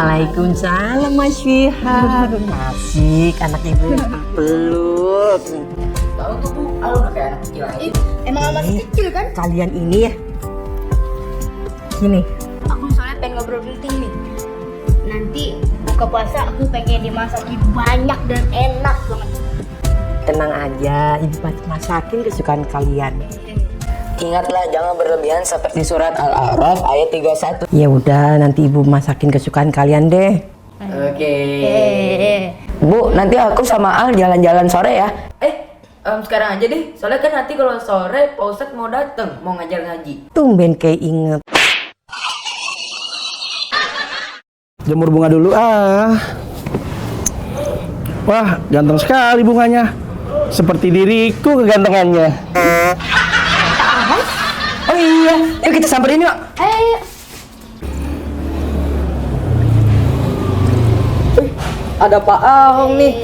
Waalaikumsalam Mas Fihan. Asik anak ibu peluk. Tahu tuh Bu, Al udah kayak anak kecil aja. Emang masih kecil kan? Kalian ini ya. Gini. Aku soalnya pengen ngobrol penting nih. Nanti buka puasa aku pengen dimasakin banyak dan enak banget. Tenang aja, ibu masakin kesukaan kalian. Ingatlah jangan berlebihan seperti surat Al-A'raf ayat 31. Ya udah, nanti ibu masakin kesukaan kalian deh. Oke. Bu, nanti aku sama Al jalan-jalan sore ya. Sekarang aja deh. Soalnya kan nanti kalau sore Pak Ustadz mau dateng, mau ngajar ngaji. Tumben kayak inget. Jemur bunga dulu Wah, ganteng sekali bunganya. Seperti diriku kegantengannya. Oh iya, yuk kita samperin yuk. Ada Pak Ahong nih.